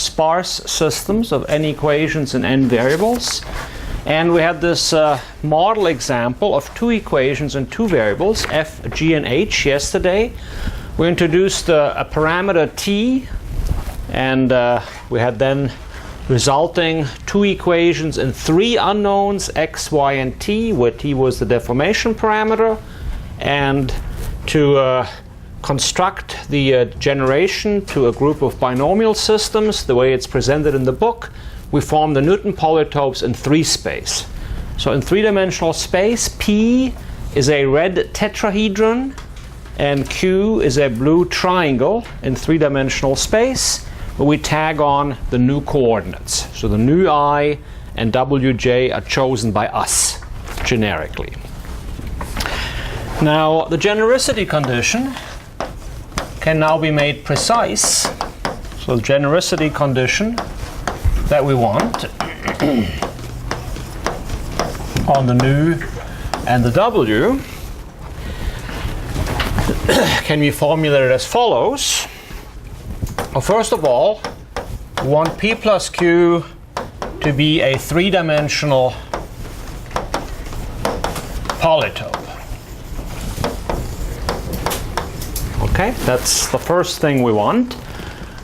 sparse systems of n equations and n variables. And we had this model example of two equations and two variables, f, g, and h, yesterday. We introduced a parameter t, and we had then resulting two equations and three unknowns, x, y, and t, where t was the deformation parameter. And to construct the generation to a group of binomial systems, the way it's presented in the book, we form the Newton polytopes in three space. So in three-dimensional space, P is a red tetrahedron and Q is a blue triangle in three-dimensional space, where we tag on the new coordinates. So the new I and wj are chosen by us generically. Now the genericity condition can now be made precise. So the genericity condition that we want on the nu and the w can be formulated as follows. Well, first of all, we want p plus q to be a three-dimensional polytope. Okay, that's the first thing we want.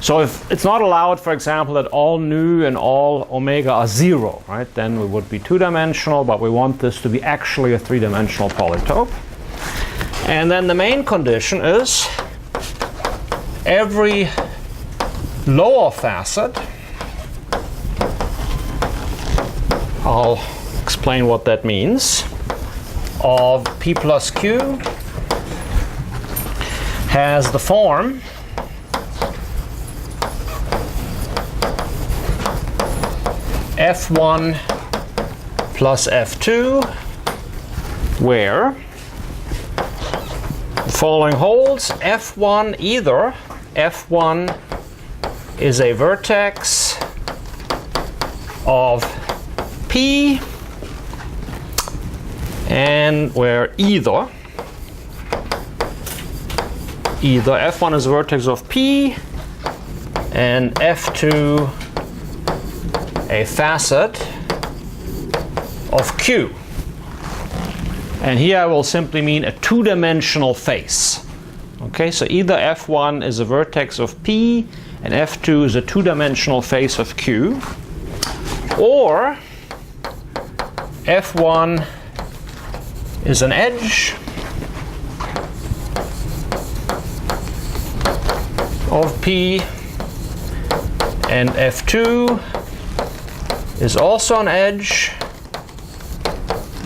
So if it's not allowed, for example, that all nu and all omega are 0, right? Then we would be two-dimensional, but we want this to be actually a three-dimensional polytope. And then the main condition is every lower facet, I'll explain what that means, of p plus q has the form f1 plus f2, where the following holds. f1, either f1 is a vertex of P, and where either f1 is a vertex of P and f2 a facet of Q. And here I will simply mean a two-dimensional face. Okay, so either f1 is a vertex of P and f2 is a two-dimensional face of Q, or f1 is an edge of P and f2 is also an edge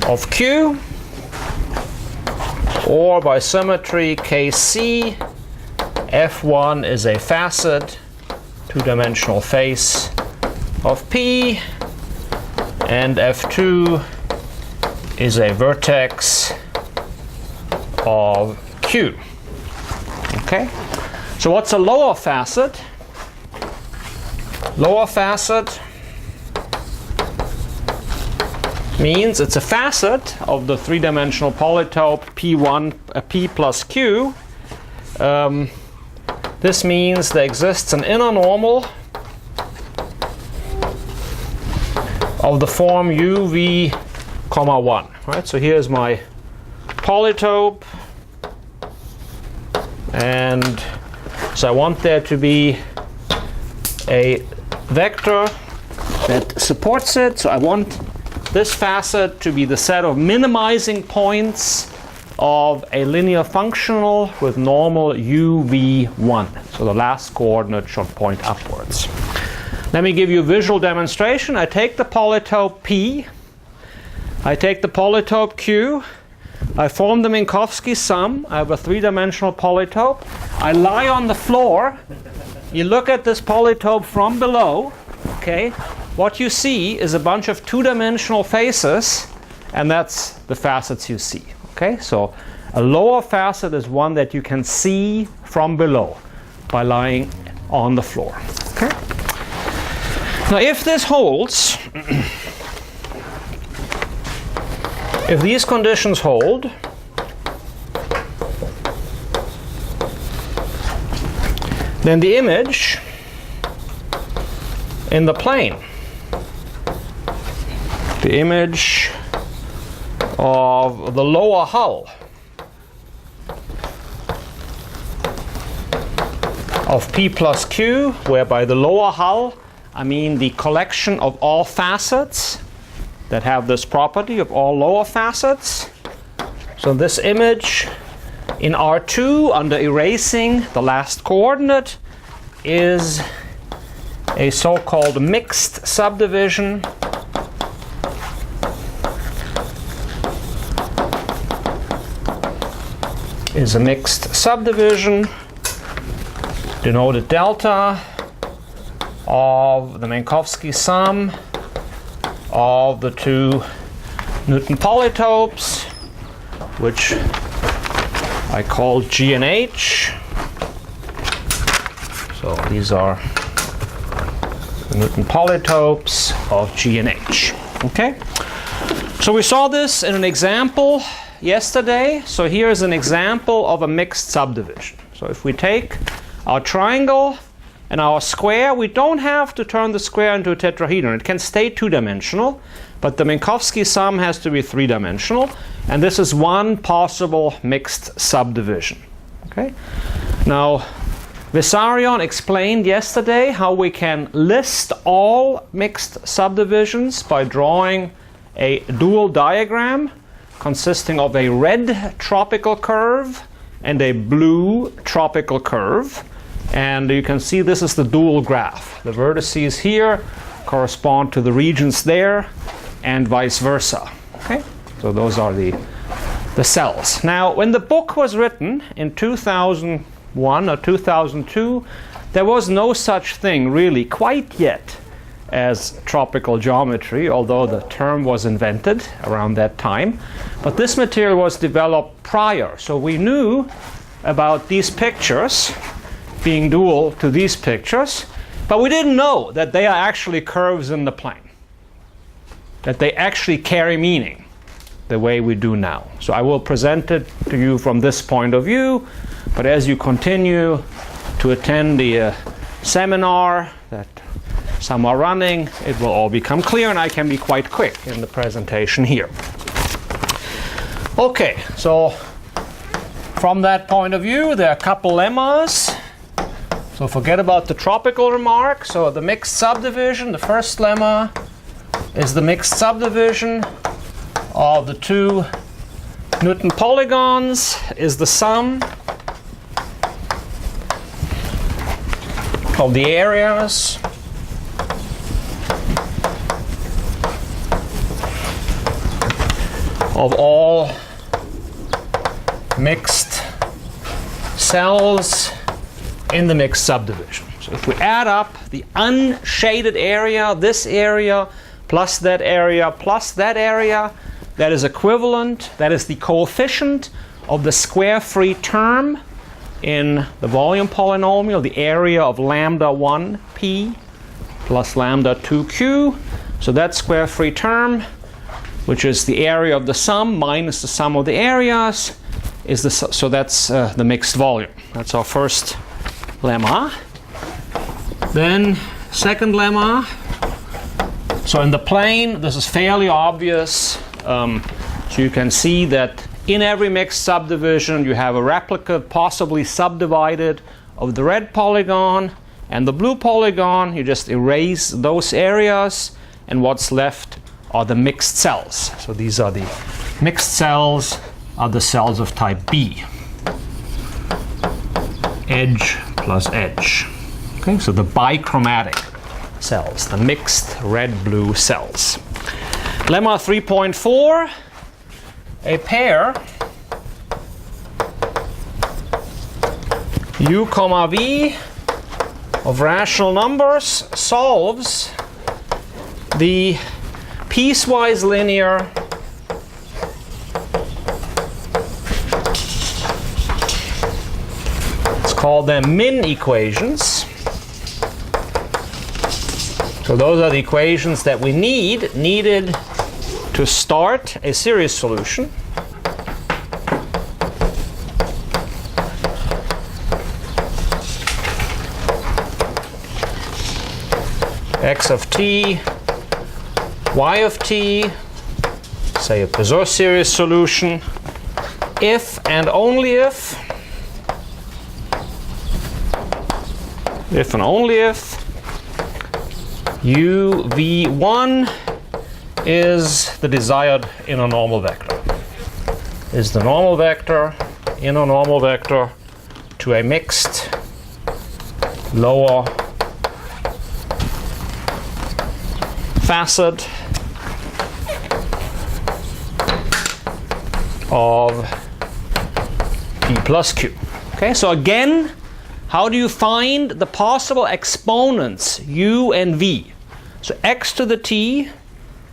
of Q, or by symmetry KC, f1 is a facet, two-dimensional face of P, and f2 is a vertex of Q. Okay? So what's a lower facet? Lower facet means it's a facet of the three-dimensional polytope P plus Q. This means there exists an inner normal of the form uv, 1. Right? So here's my polytope, and so I want there to be a vector that supports it. So I want this facet to be the set of minimizing points of a linear functional with normal uv1. So the last coordinate should point upwards. Let me give you a visual demonstration. I take the polytope P, I take the polytope Q, I form the Minkowski sum. I have a three-dimensional polytope. I lie on the floor. You look at this polytope from below. Okay, what you see is a bunch of two-dimensional faces, and that's the facets you see. Okay, so a lower facet is one that you can see from below by lying on the floor. Okay. Now, if this holds, if these conditions hold, then the image in the plane. The image of the lower hull of P plus Q, whereby the lower hull, I mean the collection of all facets that have this property of all lower facets. So this image in R2 under erasing the last coordinate is a so-called mixed subdivision denoted delta of the Minkowski sum of the two Newton polytopes, which I call G and H. So these are the Newton polytopes of G and H. Okay? So we saw this in an example yesterday. So here is an example of a mixed subdivision. So if we take our triangle and our square, we don't have to turn the square into a tetrahedron. It can stay two-dimensional, but the Minkowski sum has to be three-dimensional, and this is one possible mixed subdivision. Okay? Now, Vissarion explained yesterday how we can list all mixed subdivisions by drawing a dual diagram consisting of a red tropical curve and a blue tropical curve. And you can see this is the dual graph. The vertices here correspond to the regions there and vice versa. Okay? So those are the cells. Now, when the book was written in 2001 or 2002, there was no such thing really quite yet as tropical geometry, although the term was invented around that time. But this material was developed prior. So we knew about these pictures being dual to these pictures, but we didn't know that they are actually curves in the plane, that they actually carry meaning the way we do now. So I will present it to you from this point of view, but as you continue to attend the seminar that some are running, it will all become clear, and I can be quite quick in the presentation here. Okay, so from that point of view, there are a couple lemmas. So forget about the tropical remark. So the mixed subdivision, the first lemma is the mixed subdivision of the two Newton polygons is the sum of the areas of all mixed cells in the mixed subdivision. So if we add up the unshaded area, this area, plus that area, plus that area, that is equivalent, that is the coefficient of the square-free term in the volume polynomial, the area of lambda 1p plus lambda 2q. So that square-free term, which is the area of the sum minus the sum of the areas, is the so that's the mixed volume. That's our first lemma. Then second lemma. So in the plane, this is fairly obvious. So you can see that in every mixed subdivision, you have a replicate, possibly subdivided, of the red polygon and the blue polygon. You just erase those areas, and what's left are the mixed cells. So these are the mixed cells, are the cells of type B. Edge plus edge. Okay, so the bichromatic cells, the mixed red-blue cells. Lemma 3.4, a pair u comma v of rational numbers solves the piecewise linear call them min equations. So those are the equations that we needed to start a series solution. x of t, y of t, say a Bezoar series solution, if and only if and only if uv1 is the desired inner normal vector. Is the normal vector, inner normal vector, to a mixed lower facet of p plus q. Okay, so again, how do you find the possible exponents u and v? So x to the t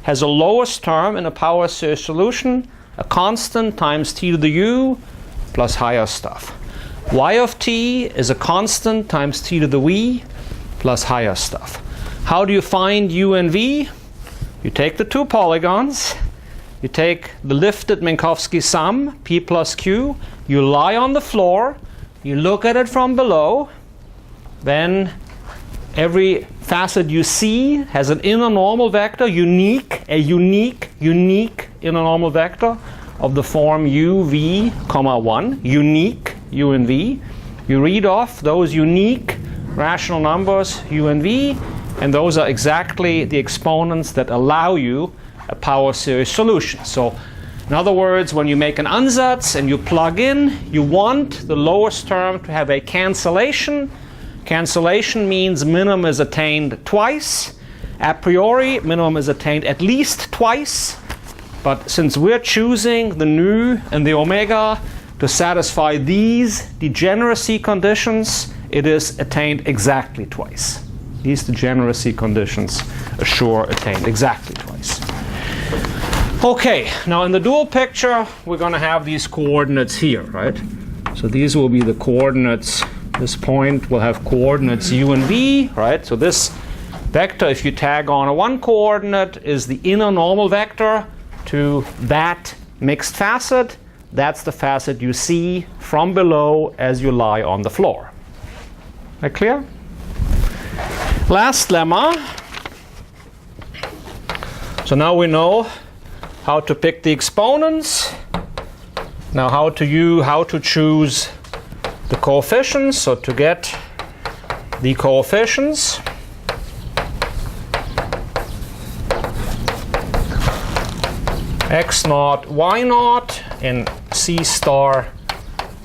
has a lowest term in a power series solution, a constant times t to the u plus higher stuff. Y of t is a constant times t to the v plus higher stuff. How do you find u and v? You take the two polygons, you take the lifted Minkowski sum, p plus q, you lie on the floor, you look at it from below, then every facet you see has an inner normal vector, a unique inner normal vector of the form u, v, comma 1, unique u and v. You read off those unique rational numbers u and v, and those are exactly the exponents that allow you a power series solution. So in other words, when you make an ansatz and you plug in, you want the lowest term to have a cancellation. Cancellation means minimum is attained twice. A priori, minimum is attained at least twice. But since we're choosing the nu and the omega to satisfy these degeneracy conditions, it is attained exactly twice. These degeneracy conditions assure attained exactly twice. Okay, now in the dual picture, we're going to have these coordinates here, right? So these will be the coordinates. This point will have coordinates u and v, right? So this vector, if you tag on a 1 coordinate, is the inner normal vector to that mixed facet. That's the facet you see from below as you lie on the floor. That clear? Last lemma. So now we know how to pick the exponents. Now how to choose the coefficients. So to get the coefficients, x naught, y naught in c star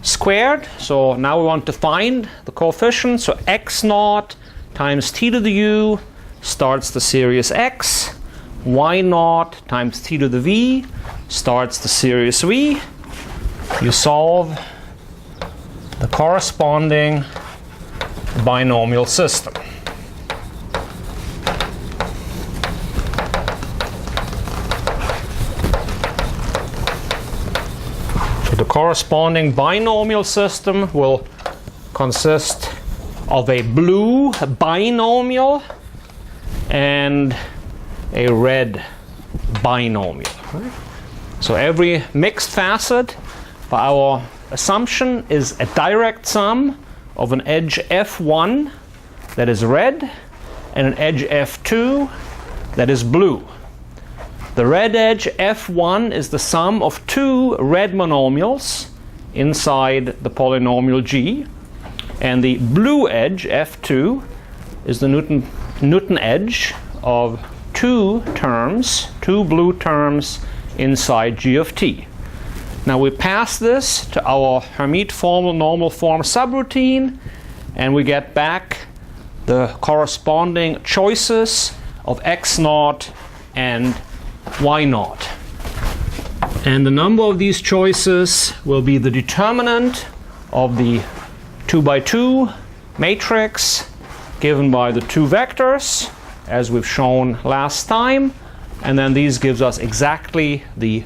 squared. So now we want to find the coefficient. So x naught times t to the u starts the series x. Y naught times t to the v starts the series v. You solve the corresponding binomial system. So the corresponding binomial system will consist of a blue binomial and a red binomial. Right? So every mixed facet, by our assumption, is a direct sum of an edge f1 that is red and an edge f2 that is blue. The red edge f1 is the sum of two red monomials inside the polynomial g, and the blue edge f2 is the Newton edge of two blue terms inside g of t. Now we pass this to our Hermite formal normal form subroutine, and we get back the corresponding choices of x naught and y naught. And the number of these choices will be the determinant of the 2 by 2 matrix given by the two vectors, as we've shown last time. And then these gives us exactly the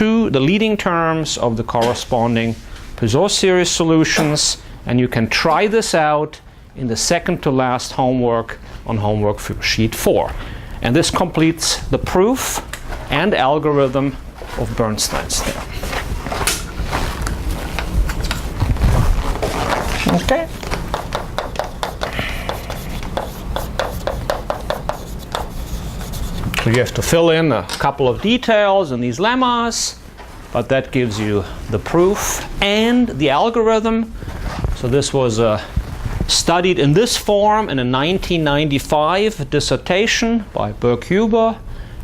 leading terms of the corresponding Bezoar series solutions. And you can try this out in the second to last homework on homework sheet 4. And this completes the proof and algorithm of Bernstein's theorem. Okay. So you have to fill in a couple of details in these lemmas, but that gives you the proof and the algorithm. So this was studied in this form in a 1995 dissertation by Berkeley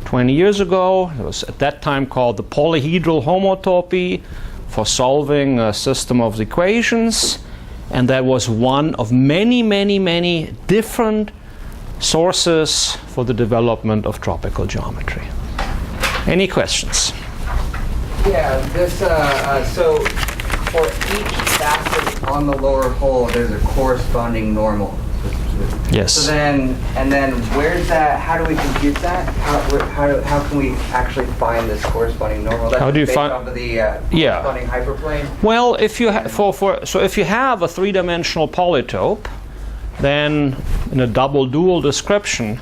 20 years ago. It was at that time called the Polyhedral Homotopy for solving a system of equations. And that was one of many, many, many different sources for the development of tropical geometry. Any questions? Yeah, this so for each facet on the lower hole, there's a corresponding normal. Yes. So then, and then where's that? How do we compute that? How can we actually find this corresponding normal? That's How do you based find? off of the corresponding hyperplane. Well, if you if you have a three-dimensional polytope, then in a double dual description,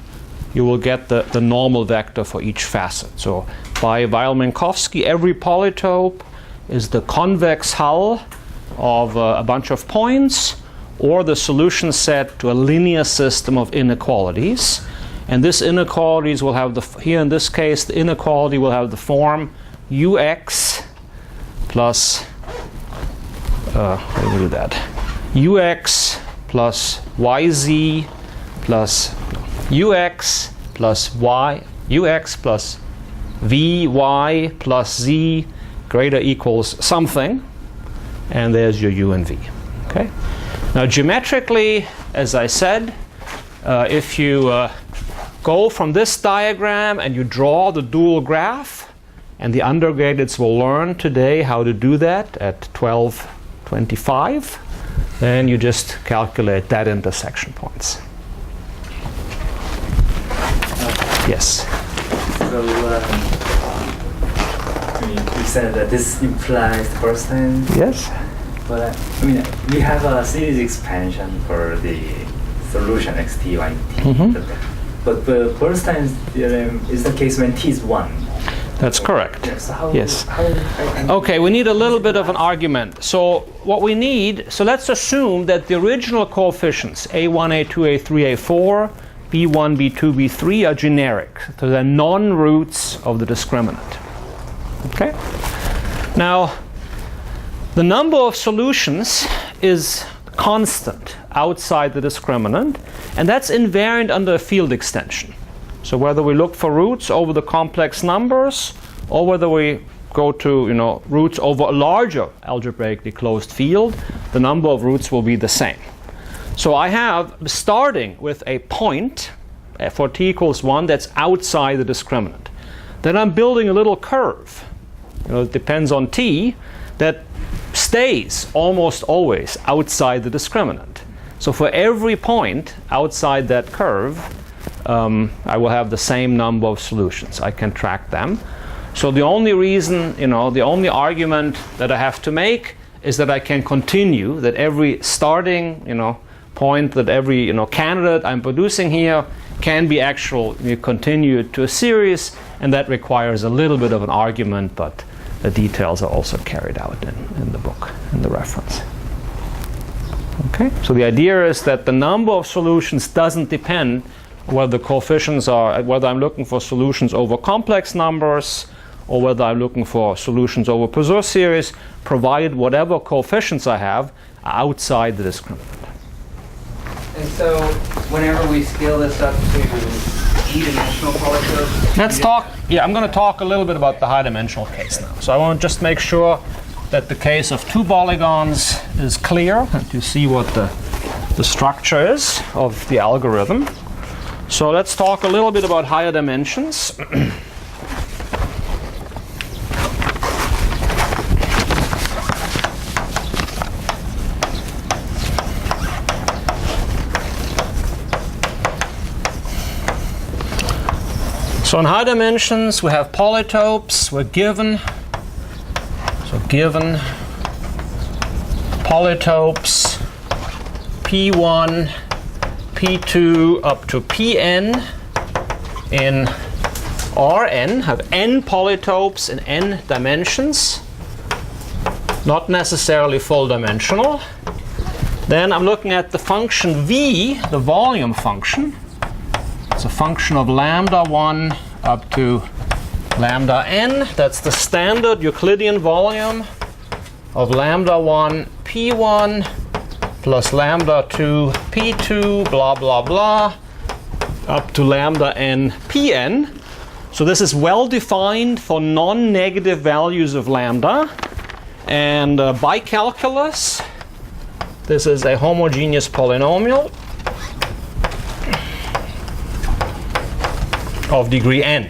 you will get the normal vector for each facet. So by Weil-Minkowski, every polytope is the convex hull of a bunch of points, or the solution set to a linear system of inequalities. And this inequalities will have here in this case, the inequality will have the form ux plus, how do we do that? Ux plus yz plus ux plus y, ux plus vy plus z greater equals something, and there's your u and v. Okay. Now geometrically, as I said, if you go from this diagram and you draw the dual graph, and the undergraduates will learn today how to do that at 12:25, then you just calculate that intersection points. So, Yes. you said that this implies the first time. Yes. But we have a series expansion for the solution x, t, y, t. Mm-hmm. But the first time theorem is the case when t is 1. That's correct. Yeah, so how, Yes. How Okay, we need a little bit of an argument. So what we need, so let's assume that the original coefficients, a1, a2, a3, a4, b1, b2, b3 are generic. So they're non-roots of the discriminant. Okay? Now, the number of solutions is constant outside the discriminant, and that's invariant under a field extension. So whether we look for roots over the complex numbers, or whether we go to roots over a larger algebraically closed field, the number of roots will be the same. So I have, starting with a point for t equals 1 that's outside the discriminant. Then I'm building a little curve. It depends on t, that stays almost always outside the discriminant. So for every point outside that curve, I will have the same number of solutions. I can track them. So the only reason, the only argument that I have to make is that I can continue, that every starting, point, that every, candidate I'm producing here can be actually continued to a series, and that requires a little bit of an argument, but the details are also carried out in the book, in the reference. Okay, so the idea is that the number of solutions doesn't depend whether the coefficients are, whether I'm looking for solutions over complex numbers or whether I'm looking for solutions over Poisson series, provided whatever coefficients I have are outside the discriminant. And so whenever we scale this up to e-dimensional polysopes, Let's talk, I'm going to talk a little bit about the high-dimensional case now. So I want to just make sure that the case of two polygons is clear, and you see what the structure is of the algorithm. So let's talk a little bit about higher dimensions. So in high dimensions, we have polytopes. We're given polytopes P1, P2 up to Pn in Rn, have n polytopes in n dimensions, not necessarily full dimensional. Then I'm looking at the function v, the volume function. It's a function of lambda 1 up to lambda n. That's the standard Euclidean volume of lambda 1 p1 plus lambda 2 p2 blah blah blah up to lambda n pn. So this is well defined for non-negative values of lambda, and by calculus this is a homogeneous polynomial of degree n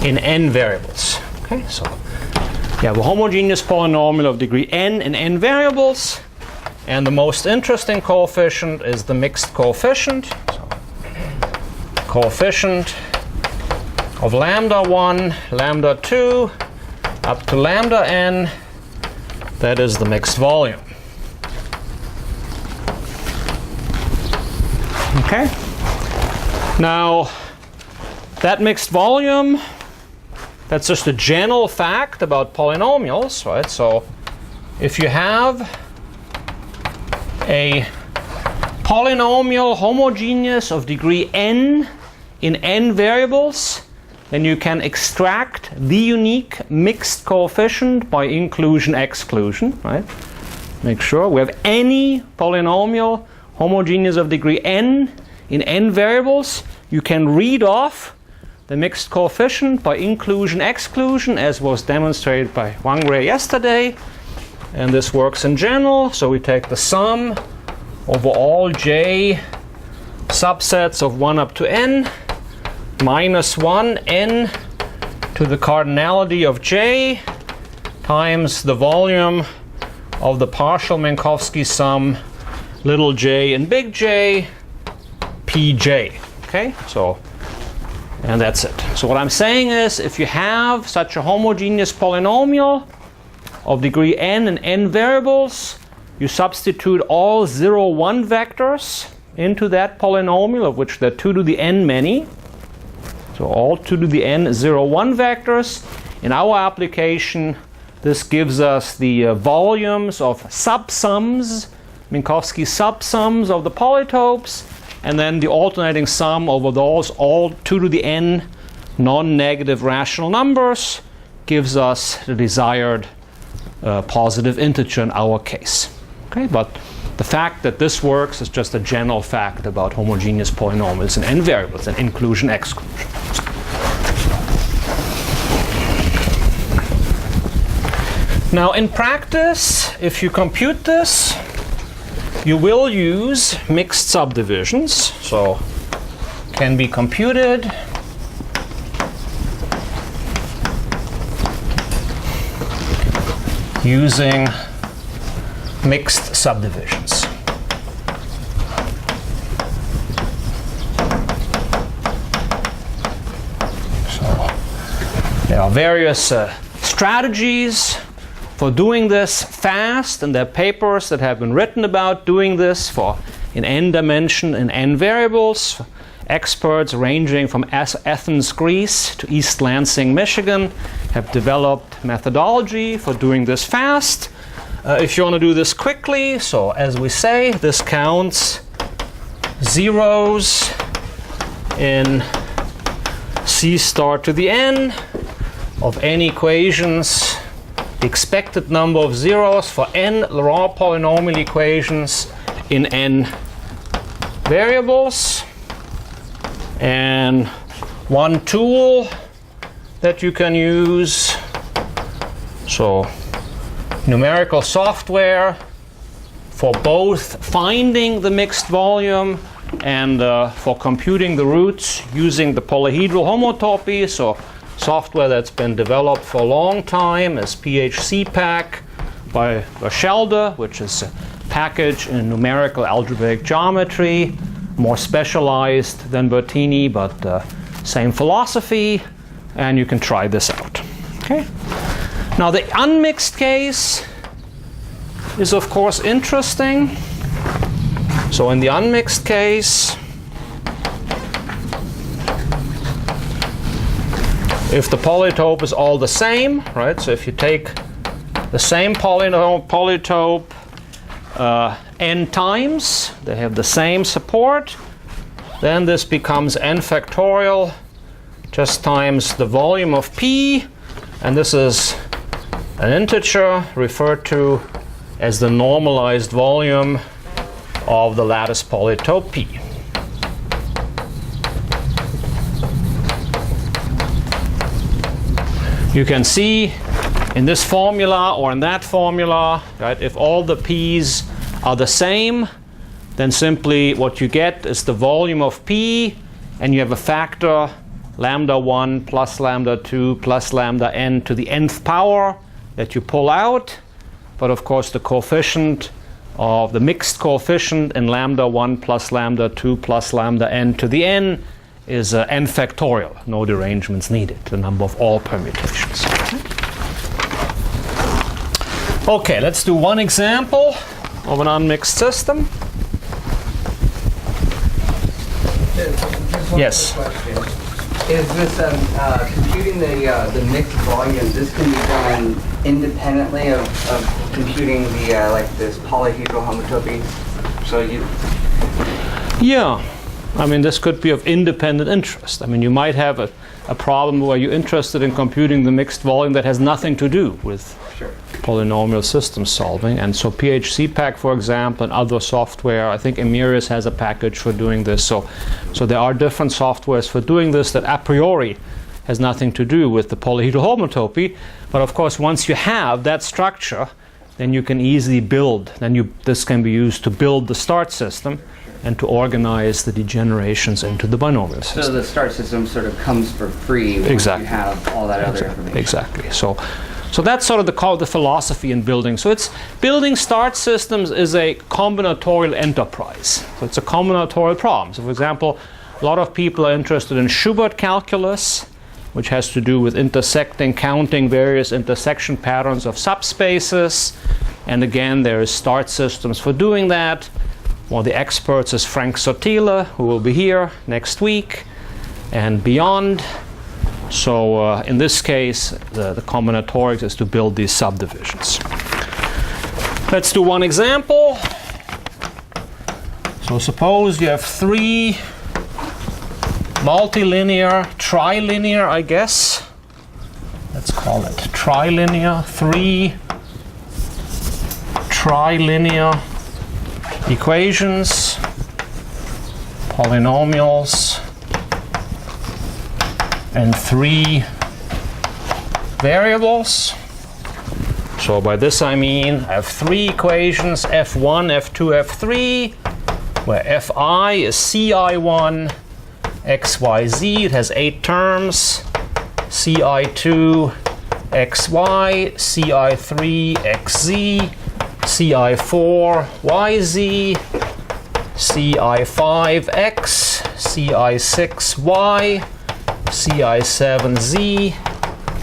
in n variables. Okay, so you have a homogeneous polynomial of degree n in n variables, and the most interesting coefficient is the mixed coefficient. So, coefficient of lambda 1, lambda 2 up to lambda n, that is the mixed volume. Okay. Now, that mixed volume, that's just a general fact about polynomials, right? So, if you have a polynomial homogeneous of degree n in n variables, then you can extract the unique mixed coefficient by inclusion-exclusion, right? Make sure we have any polynomial homogeneous of degree n in n variables, you can read off the mixed coefficient by inclusion-exclusion, as was demonstrated by Wang Rui yesterday. And this works in general. So we take the sum over all j subsets of 1 up to n minus 1 n to the cardinality of j times the volume of the partial Minkowski sum little j and big J pj. Okay, so, and that's it. So what I'm saying is, if you have such a homogeneous polynomial of degree n and n variables, you substitute all 0, 1 vectors into that polynomial, of which there are 2 to the n many. So all 2 to the n 0, 1 vectors. In our application, this gives us the volumes of subsums, Minkowski subsums of the polytopes, and then the alternating sum over those all 2 to the n non-negative rational numbers gives us the desired positive integer in our case. Okay, but the fact that this works is just a general fact about homogeneous polynomials and n variables and inclusion-exclusion. Now in practice, if you compute this, you will use mixed subdivisions. So can be computed using mixed subdivisions. So there are various strategies for doing this fast, and there are papers that have been written about doing this for in n dimension and n variables. Experts ranging from Athens, Greece to East Lansing, Michigan have developed methodology for doing this fast. If you want to do this quickly, so as we say, this counts zeros in c star to the n of n equations, the expected number of zeros for n raw polynomial equations in n variables. And one tool that you can use, so numerical software for both finding the mixed volume and for computing the roots using the polyhedral homotopy. So software that's been developed for a long time is PHCPAC by Verschelde, which is a package in numerical algebraic geometry, more specialized than Bertini, but same philosophy, and you can try this out. Okay. Now the unmixed case is of course interesting. So in the unmixed case, if the polytope is all the same, right? So if you take the same polytope n times, they have the same support, then this becomes n factorial just times the volume of P, and this is an integer referred to as the normalized volume of the lattice polytope P. You can see in this formula or in that formula, right, if all the P's are the same, then simply what you get is the volume of P, and you have a factor lambda 1 plus lambda 2 plus lambda n to the nth power that you pull out. But of course the coefficient of the mixed coefficient in lambda 1 plus lambda 2 plus lambda n to the n is n factorial. No derangements needed, the number of all permutations. Okay, let's do one example of an unmixed system. Yes. Is this computing the mixed volume? This can be done independently of computing the like this polyhedral homotopy. So you. Yeah, I mean this could be of independent interest. I mean you might have a problem where you're interested in computing the mixed volume that has nothing to do with polynomial system solving, and so PHCPAC, for example, and other software, I think Emirius has a package for doing this, so there are different softwares for doing this that a priori has nothing to do with the polyhedral homotopy, but of course once you have that structure, then you can easily build, this can be used to build the start system and to organize the degenerations into the binomial system. So the start system sort of comes for free once you have all that other information. Exactly. So that's sort of the philosophy in building. So it's building start systems is a combinatorial enterprise. So it's a combinatorial problem. So for example, a lot of people are interested in Schubert calculus, which has to do with counting various intersection patterns of subspaces. And again, there is start systems for doing that. One of the experts is Frank Sotile, who will be here next week and beyond. So in this case, the combinatorics is to build these subdivisions. Let's do one example. So suppose you have three multilinear, trilinear, I guess. Let's call it trilinear, three trilinear equations, polynomials, and three variables. So by this I mean I have three equations, f1, f2, f3, where fi is ci1, xyz, it has 8 terms, ci2, xy, ci3, xz, ci4, yz, ci5, x, ci6, y, ci7z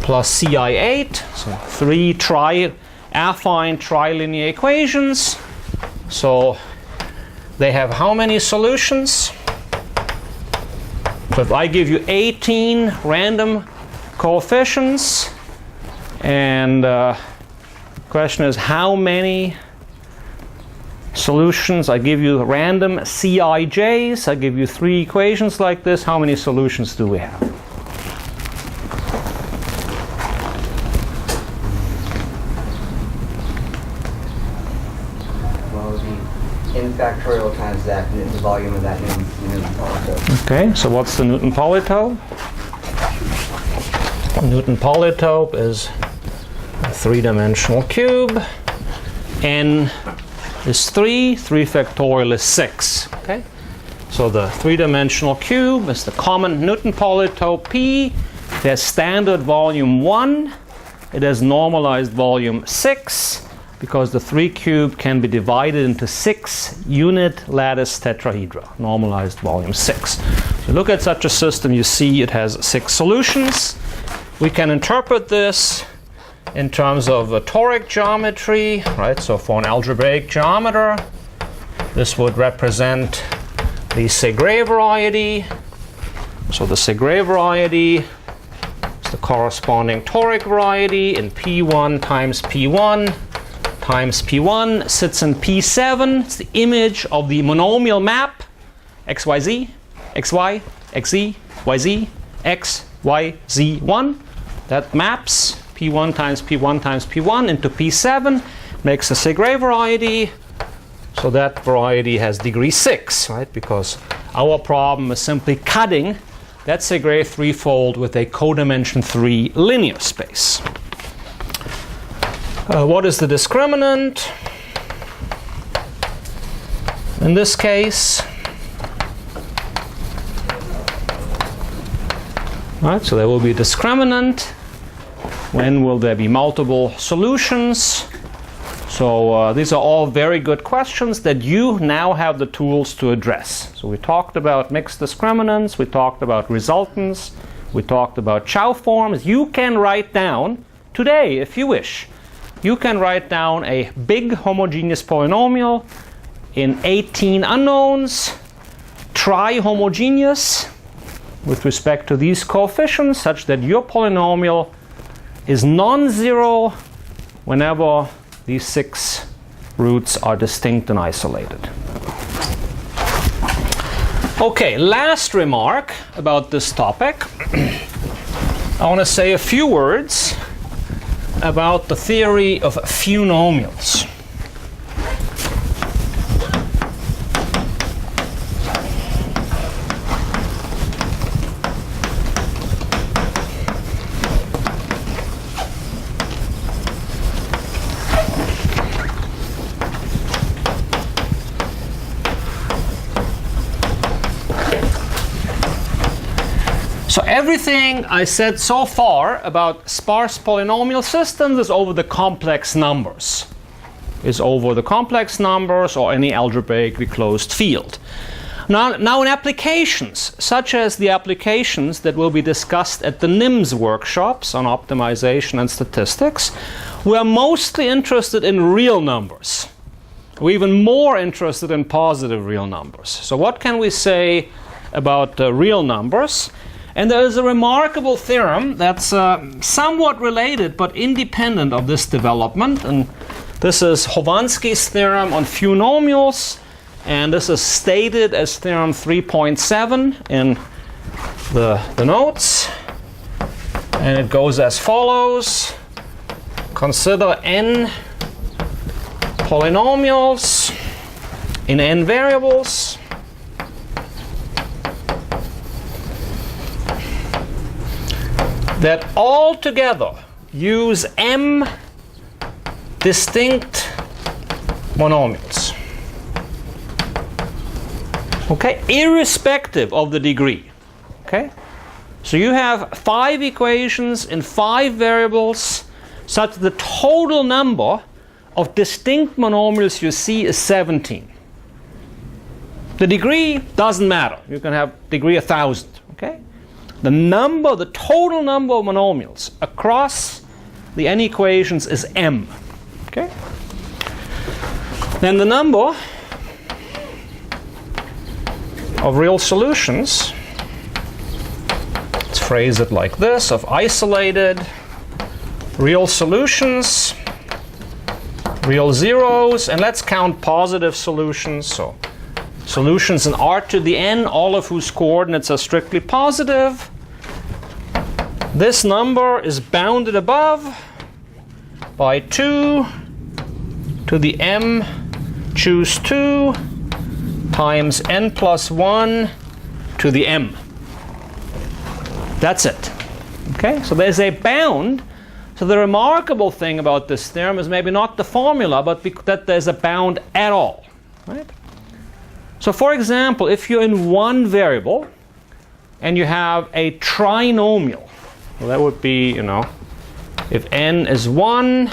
plus ci8, so three affine trilinear equations. So they have how many solutions? So if I give you 18 random coefficients, and the question is how many solutions? I give you random Cij's, I give you three equations like this, how many solutions do we have? N factorial times that, and the volume of that Newton polytope. Okay, so what's the Newton polytope? Newton polytope is a three-dimensional cube. N is 3 factorial is 6. Okay, so the three-dimensional cube is the common Newton polytope P. It has standard volume 1. It has normalized volume 6. Because the 3 cube can be divided into 6 unit lattice tetrahedra, normalized volume 6. So look at such a system, you see it has 6 solutions. We can interpret this in terms of a toric geometry, right? So for an algebraic geometer, this would represent the Segre variety. So the Segre variety is the corresponding toric variety in P1 times P1 times P1 sits in P7. It's the image of the monomial map xyz, xy, xe, yz, x, y, z, 1. That maps p1 times p1 times p1 into p7, makes a Segre variety. So that variety has degree 6, right? Because our problem is simply cutting that Segre threefold with a codimension 3 linear space. What is the discriminant? In this case, right, so there will be a discriminant. When will there be multiple solutions? So these are all very good questions that you now have the tools to address. So we talked about mixed discriminants, we talked about resultants, we talked about Chow forms. You can write down today, if you wish, you can write down a big homogeneous polynomial in 18 unknowns, tri-homogeneous with respect to these coefficients, such that your polynomial is non-zero whenever these 6 roots are distinct and isolated. Okay, last remark about this topic. I want to say a few words about the theory of funomials. So everything I said so far about sparse polynomial systems is over the complex numbers. Is over the complex numbers or any algebraically closed field. Now in applications, such as the applications that will be discussed at the NIMS workshops on optimization and statistics, we are mostly interested in real numbers. We're even more interested in positive real numbers. So what can we say about real numbers? And there is a remarkable theorem that's somewhat related but independent of this development. And this is Hovansky's theorem on funomials. And this is stated as theorem 3.7 in the notes. And it goes as follows. Consider n polynomials in n variables. That all together use m distinct monomials. Okay, irrespective of the degree. Okay, so you have 5 equations in 5 variables, such that the total number of distinct monomials you see is 17. The degree doesn't matter. You can have degree 1,000. Okay. The total number of monomials across the n equations is m. Okay? Then the number of real solutions, let's phrase it like this, of isolated real solutions, real zeros, and let's count positive solutions. So solutions in R to the n, all of whose coordinates are strictly positive. This number is bounded above by 2 to the m choose 2 times n plus 1 to the m. That's it. Okay, so there's a bound. So the remarkable thing about this theorem is maybe not the formula, but that there's a bound at all. Right? So for example, if you're in one variable and you have a trinomial, well, that would be, if n is 1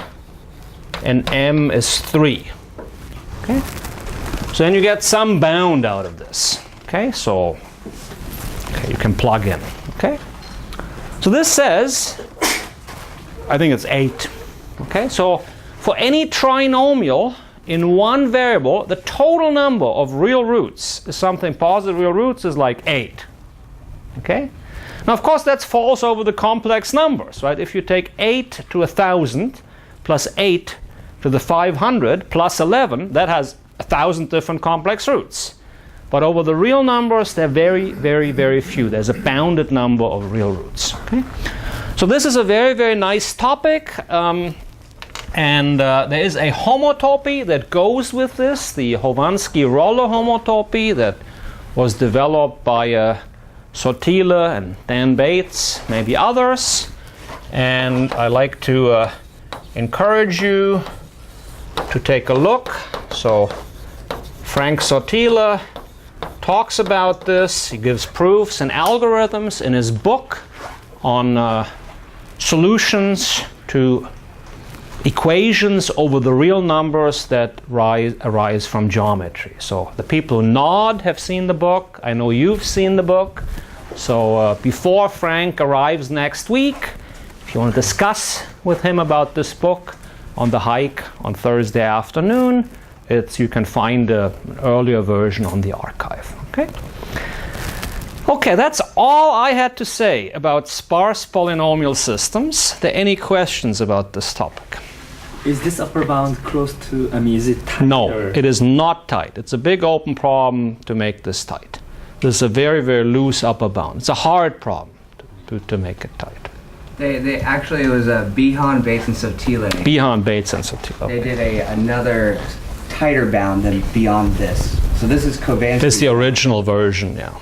and m is 3. Okay? So then you get some bound out of this. Okay? So you can plug in. Okay? So this says, I think it's 8. Okay? So for any trinomial in one variable, the total number of real roots is something positive. Real roots is like 8. Okay? Now, of course, that falls over the complex numbers, right? If you take 8 to 1,000 plus 8 to the 500 plus 11, that has 1,000 different complex roots. but over the real numbers, they're very, very, very few. There's a bounded number of real roots. Okay? So this is a very, very nice topic. And there is a homotopy that goes with this, the Hovansky-Rolle homotopy that was developed by Sotile and Dan Bates, maybe others. And I like to encourage you to take a look. So Frank Sotile talks about this. He gives proofs and algorithms in his book on solutions to equations over the real numbers that arise from geometry. So the people who nod have seen the book. I know you've seen the book. So before Frank arrives next week, if you want to discuss with him about this book on the hike on Thursday afternoon, you can find an earlier version on the archive. Okay? Okay, that's all I had to say about sparse polynomial systems. Are there any questions about this topic? Is this upper bound close to, is it tight? No, or? it is not tight. It's a big open problem to make this tight. This is a very, very loose upper bound. It's a hard problem to make it tight. They actually, it was Behan, Bates, and Sotile. Behan, Bates, and Sotile. They did another tighter bound than beyond this. So this is Kovansky. This is the original version, yeah.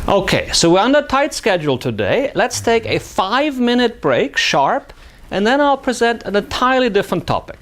Okay, so we're on a tight schedule today. Let's take a 5-minute break, sharp, and then I'll present an entirely different topic.